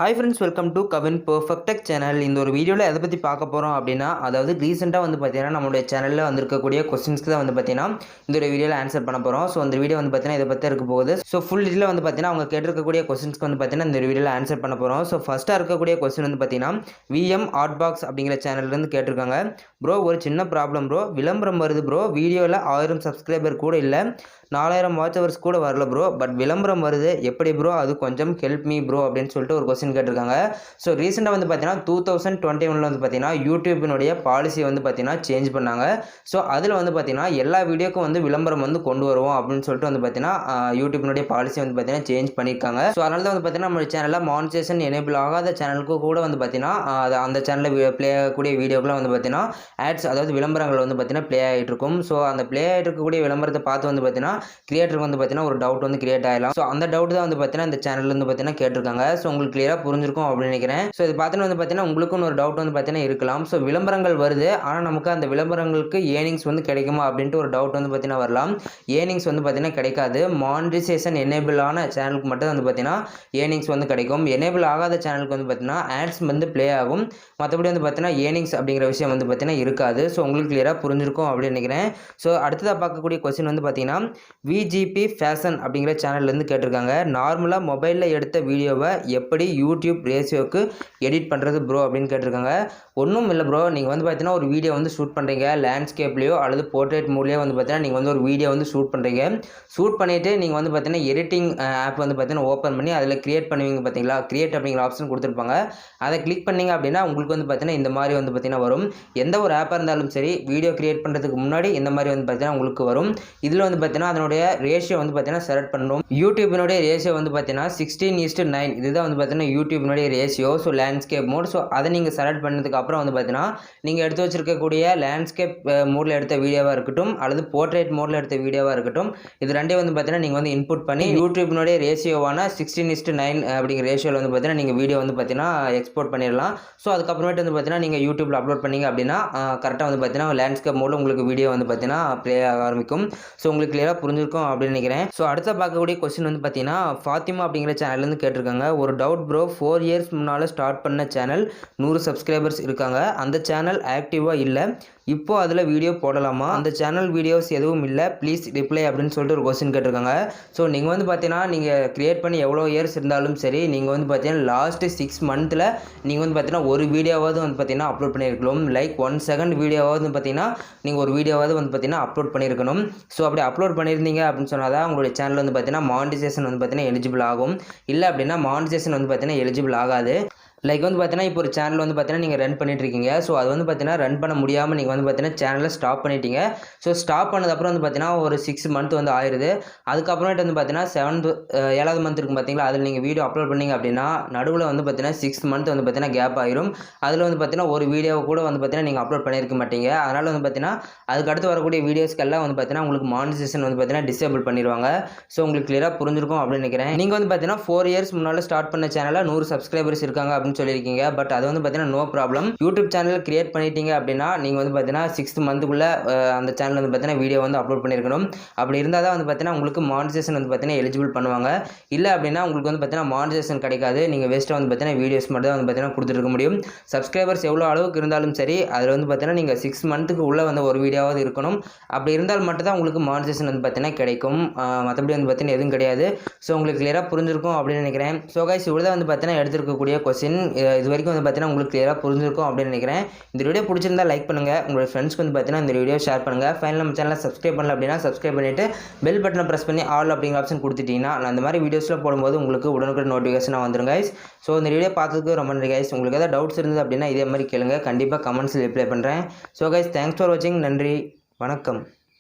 Hi friends, welcome to Kavin Perfect Tech channel. இந்த ஒரு வீடியோல எதை பத்தி பார்க்க போறோம் அப்படினா அதாவது ரீசன்ட்டா பாத்தீங்கன்னா நம்மளுடைய சேனல்ல வந்திருக்கக்கூடிய क्वेश्चंसக்கு தான் பாத்தீங்கன்னா இந்த ஒரு வீடியோல ஆன்சர் பண்ண போறோம். சோ இந்த வீடியோ பாத்தீங்கன்னா இத பத்தி இருக்க போகுது. சோ ஃபுல் டீடைலா பாத்தீங்கன்னா அவங்க கேட்டிருக்கக்கூடிய क्वेश्चंसக்கு பாத்தீங்கன்னா இந்த வீடியோல ஆன்சர் பண்ண போறோம். சோ ஃபர்ஸ்டா இருக்கக்கூடிய क्वेश्चन பாத்தீங்கன்னா VM Artbox அப்படிங்கற சேனல்ல இருந்து கேட்டிருக்காங்க. bro ஒரு சின்ன ப்ராப்ளம் bro. விளம்பரம் வருது bro. வீடியோல 1000 சப்ஸ்கிரைபர் கூட இல்ல. 4000 வாட்ச் ஹவர்ஸ் கூட வரல bro. பட் விளம்பரம் வருது. எப்படி bro? அது கொஞ்சம் ஹெல்ப் மீ bro அப்படினு சொல்லிட்டு ஒரு क्वेश्चन கேட்டிருக்காங்க. சோ ரீசன்ட்டா பாத்தீங்கன்னா 2021ல பாத்தீங்கன்னா YouTube னுடைய பாலிசி பாத்தீங்கன்னா சேஞ்ச் பண்ணாங்க. சோ அதுல பாத்தீங்கன்னா எல்லா வீடியோக்கும் விளம்பரம் கொண்டு வருவோம் அப்படினு சொல்லிட்டு பாத்தீங்கன்னா YouTube னுடைய பாலிசி பாத்தீங்கன்னா சேஞ்ச் பண்ணிருக்காங்க. சோ அதனால தான் பாத்தீங்கன்னா நம்ம சேனல்ல மானிடைசேஷன் எனேபிள் ஆகாத சேனலுக்கு கூட பாத்தீங்கன்னா அந்த சேனல்ல ப்ளே ஆகக்கூடிய வீடியோக்குலாம் பாத்தீங்கன்னா ஆட்ஸ் அதாவது விளம்பரங்கள் பாத்தீங்கன்னா ப்ளே ஆயிட்டு இருக்கும். சோ அந்த ப்ளே ஆயிட்டு இருக்கக்கூடிய விளம்பரத்தை பார்த்து பாத்தீங்கன்னா கிரியேட்டருக்கு பாத்தீங்கன்னா ஒரு டவுட் கிரியேட் ஆகலாம். சோ அந்த டவுட் தான் பாத்தீங்கன்னா இந்த சேனல்ல பாத்தீங்கன்னா கேட்டிருக்காங்க. சோ உங்களுக்கு கிளியரா புரிஞ்சிருக்கும் அப்படின்னு நினைக்கிறேன். சோ இது பார்த்துட்டு பாத்தீங்கன்னா உங்களுக்கும் ஒரு டவுட் பாத்தீங்கன்னா இருக்கலாம். சோ விளம்பரங்கள் வருது, ஆனா நமக்கு அந்த விளம்பரங்களுக்கு ஏர்னிங்ஸ் கிடைக்குமா அப்படின்ட்டு ஒரு டவுட் பாத்தீங்கன்னா வரலாம். ஏர்னிங்ஸ் பாத்தீங்கன்னா கிடைக்காது. மானிடைசேஷன் எனேபிள் ஆன சேனலுக்கு மட்டும் பாத்தீங்கன்னா ஏர்னிங்ஸ் கிடைக்கும். எனேபிள் ஆகாத சேனலுக்கு பாத்தீங்கன்னா ஆட்ஸ் ப்ளே ஆகும். மற்றபடி பாத்தீங்கன்னா ஏர்னிங்ஸ் அப்படிங்கிற விஷயம் பாத்தீங்கன்னா இருக்காது. சோ உங்களுக்கு கிளியரா புரிஞ்சிருக்கும் அப்படின்னு நினைக்கிறேன். சோ அடுத்ததா பார்க்கக்கூடிய क्वेश्चन பாத்தீங்கன்னா VGP ஃபேஷன் அப்படிங்கிற சேனல்ல இருந்து கேட்டிருக்காங்க. நார்மலா மொபைல்ல எடுத்த வீடியோவை எப்படி யூடியூப் ரேஷியோக்கு எடிட் பண்றது ப்ரோ அப்படின்னு கேட்டிருக்காங்க. ஒன்றும் இல்லை ப்ரோ, நீங்கள் பார்த்தீங்கன்னா ஒரு வீடியோ ஷூட் பண்ணுறீங்க, லேண்ட்ஸ்கேப்லையோ அல்லது போர்ட்ரேட் மூட்லேயோ பார்த்தீங்கன்னா நீங்கள் ஒரு வீடியோ ஷூட் பண்ணுறீங்க. ஷூட் பண்ணிவிட்டு நீங்கள் பார்த்தீங்கன்னா எடிட்டிங் ஆப் பார்த்தீங்கன்னா ஓப்பன் பண்ணி அதில் கிரியேட் பண்ணுவீங்க பார்த்தீங்களா, கிரியேட் அப்படிங்கிற ஆப்ஷன் கொடுத்துருப்பாங்க. அதை கிளிக் பண்ணிங்க அப்படின்னா உங்களுக்கு பார்த்தீங்கன்னா இந்த மாதிரி பார்த்தீங்கன்னா வரும். எந்த ஒரு ஆப்பாக இருந்தாலும் சரி வீடியோ கிரியேட் பண்ணுறதுக்கு முன்னாடி இந்த மாதிரி பார்த்தீங்கன்னா உங்களுக்கு வரும். இதில் பார்த்தீங்கன்னா அதனுடைய ரேஷியோ பார்த்தீங்கன்னா செலக்ட் பண்ணணும். யூடியூபினுடைய ரேஷியோ பார்த்தீங்கன்னா 16:9 இதுதான் பார்த்தீங்கன்னா யூடியூபினுடைய ratio. So landscape mode. So அதை நீங்கள் செலக்ட் பண்ணதுக்கு அப்புறம் பார்த்தீங்கன்னா நீங்கள் எடுத்து வச்சிருக்கக்கூடிய லேண்ட்ஸ்கேப் மோடில் எடுத்த வீடியோவாக இருக்கட்டும் அல்லது போர்ட்ரேட் மோடில் எடுத்த வீடியோவாக இருக்கட்டும், இது ரெண்டே பார்த்தீங்கன்னா நீங்கள் இன்புட் பண்ணி யூடியூபினுடைய ரேஷியோவான 16:9 அப்படிங்கிற ரேஷியோவில் பார்த்தீங்கன்னா நீங்கள் வீடியோ பார்த்தீங்கன்னா எக்ஸ்போர்ட் பண்ணிடலாம். ஸோ அதுக்கப்புறமேட்டு பார்த்தீங்கன்னா நீங்கள் யூடியூப்ல அப்லோட் பண்ணீங்க அப்படின்னா கரெக்டாக பார்த்தீங்கன்னா லேண்ட்ஸ்கேப் மோடில் உங்களுக்கு வீடியோ பார்த்தீங்கன்னா ப்ளே ஆக ஆரம்பிக்கும். ஸோ உங்களுக்கு கிளியராக புரிஞ்சிருக்கும் அப்படின்னு நினைக்கிறேன். ஸோ அடுத்த பார்க்கக்கூடிய क्वेश्चन பார்த்தீங்கன்னா ஃபாத்திமா அப்படிங்கிற சேனல்லேருந்து கேட்டிருக்காங்க. ஒரு டவுட் ப்ரோ, 4 இயர்ஸ் முன்னால் ஸ்டார்ட் பண்ண சேனல் 100 சப்ஸ்கிரைபர்ஸ் இருக்காங்க. அந்த சேனல் ஆக்டிவாக இல்லை, இப்போ அதில் வீடியோ போடலாமா? அந்த சேனல் வீடியோஸ் எதுவும் இல்லை, ப்ளீஸ் ரிப்ளை அப்படின்னு சொல்லிட்டு ஒரு क्वेश्चन கேட்டிருக்காங்க. ஸோ நீங்கள் பார்த்தீங்கன்னா நீங்கள் கிரியேட் பண்ணி எவ்வளோ இயர்ஸ் இருந்தாலும் சரி, நீங்கள் பார்த்தீங்கன்னா லாஸ்ட் 6 மந்த்தில் நீங்கள் பார்த்தீங்கன்னா ஒரு வீடியோவாவது பார்த்தீங்கன்னா அப்லோட் பண்ணியிருக்கணும். லைக் 1 செகண்ட் வீடியோவாவது பார்த்தீங்கன்னா நீங்கள் ஒரு வீடியோவாவது பார்த்தீங்கன்னா அப்லோட் பண்ணியிருக்கணும். ஸோ அப்படி அப்லோட் பண்ணியிருந்தீங்க அப்படின்னு சொன்னால் தான் உங்களுடைய சேனல் பார்த்தீங்கன்னா மானிடைசேஷன் பார்த்தீங்கன்னா எலிஜிபிள் ஆகும். இல்லை அப்படின்னா மானிடைசேஷன் பார்த்தீங்கன்னா எலிஜிபிள் ஆகாது. லைக் பார்த்தீங்கன்னா இப்போ ஒரு சேனல் பார்த்தீங்கன்னா நீங்கள் ரன் பண்ணிட்டு இருக்கீங்க. ஸோ அது பார்த்தீங்கன்னா ரன் பண்ண முடியாமல் நீங்கள் பார்த்தீங்கன்னா சேனலை ஸ்டாப் பண்ணிட்டீங்க. ஸோ ஸ்டாப் பண்ணதுக்கப்புறம் பார்த்தீங்கன்னா ஒரு 6 மந்த் ஆயிடுது. அதுக்கப்புறமேட்டு பார்த்தீங்கன்னா 7வது மந்த் இருக்கும் பார்த்தீங்களா, அதில் நீங்கள் வீடியோ அப்லோட் பண்ணீங்க அப்படின்னா நடுவில் பார்த்தீங்கன்னா 6 மந்த் பார்த்தீங்கன்னா கேப் ஆயிரும். அதில் பார்த்தீங்கன்னா ஒரு வீடியோ கூட பார்த்தீங்கன்னா நீங்கள் அப்லோட் பண்ணியிருக்க மாட்டீங்க. அதனால் பார்த்தீங்கன்னா அதுக்கடுத்து வரக்கூடிய வீடியோஸ்க்கெல்லாம் பார்த்தீங்கன்னா உங்களுக்கு மானிடைசேஷன் பார்த்தீங்கன்னா டிசேபிள் பண்ணிடுவாங்க. ஸோ உங்களுக்கு கிளியராக புரிஞ்சிருக்கும் அப்படின்னு நினைக்கிறேன். நீங்கள் பார்த்தீங்கன்னா 4 இயர்ஸ் முன்னால் ஸ்டார்ட் பண்ண சேனலில் 100 சப்ஸ்கிரைபர்ஸ் இருக்காங்க சொல்லியிருக்கீங்க. பட் அது பார்த்தீங்கன்னா no problem. YouTube channel create பண்ணிட்டீங்க அப்படின்னா நீங்கள் பார்த்தீங்கன்னா 6th மந்த்துக்குள்ள அந்த சேனல் பார்த்தீங்கன்னா வீடியோ அப்லோட் பண்ணியிருக்கணும். அப்படி இருந்தால் தான் பார்த்தீங்கன்னா உங்களுக்கு மானிடைசேஷன் பார்த்தீங்கன்னா எலிஜிபிள் பண்ணுவாங்க. இல்லை அப்படின்னா உங்களுக்கு பார்த்தீங்கன்னா மானிடைசேஷன் கிடைக்காது. நீங்கள் வேஸ்ட்டாக பார்த்தீங்கன்னா வீடியோஸ் மட்டும் தான் பார்த்தீங்கன்னா கொடுத்துருக்க முடியும். சப்ஸ்கிரைபர்ஸ் எவ்வளோ அளவுக்கு இருந்தாலும் சரி, அதில் பார்த்தீங்கன்னா நீங்கள் 6 மந்த்துக்கு உள்ள ஒரு வீடியோவாவது இருக்கணும். அப்படி இருந்தால் மட்டும் தான் உங்களுக்கு மானிடைசேஷன் பார்த்தீங்கன்னா கிடைக்கும். மற்றபடி பார்த்தீங்கன்னா எதுவும் கிடையாது. ஸோ உங்களுக்கு கிளியராக புரிஞ்சிருக்கும் அப்படின்னு நினைக்கிறேன். ஸோ கைஸ் இவ்வளோ பார்த்தீங்கன்னா எடுத்துருக்கக்கூடிய क्वेश्चन இது வரைக்கும் பார்த்தீங்கன்னா உங்களுக்கு கிளியராக புரிஞ்சிருக்கும் அப்படின்னு நினைக்கிறேன். இந்த வீடியோ பிடிச்சிருந்தா லைக் பண்ணுங்கள், உங்களோட ஃப்ரெண்ட்ஸ்க்கு பார்த்தீங்கன்னா இந்த வீடியோ ஷேர் பண்ணுங்கள். ஃபைனல் நம்ம சேனலை சப்ஸ்கிரைப் பண்ணல அப்படின்னா சப்ஸ்கிரைப் பண்ணிவிட்டு பெல் பட்டனை ப்ரெஸ் பண்ணி ஆல் அப்படிங்கிற ஆப்ஷன் கொடுத்துட்டீங்கன்னா நான் அந்த மாதிரி வீடியோஸில் போடும்போது உங்களுக்கு உடனுக்குடன் நோட்டிஃபிகேஷனாக வந்துடும் கைஸ். ஸோ இந்த வீடியோ பார்த்ததுக்கு ரொம்ப நன்றி கைஸ். உங்களுக்கு ஏதாவது டவுட்ஸ் இருந்தது அப்படின்னா இதே மாதிரி கேளுங்க, கண்டிப்பாக கமெண்ட்ஸில் ரிப்ளை பண்ணுறேன். ஸோ கைஸ் தேங்க்ஸ் ஃபார் வாட்சிங். நன்றி, வணக்கம்.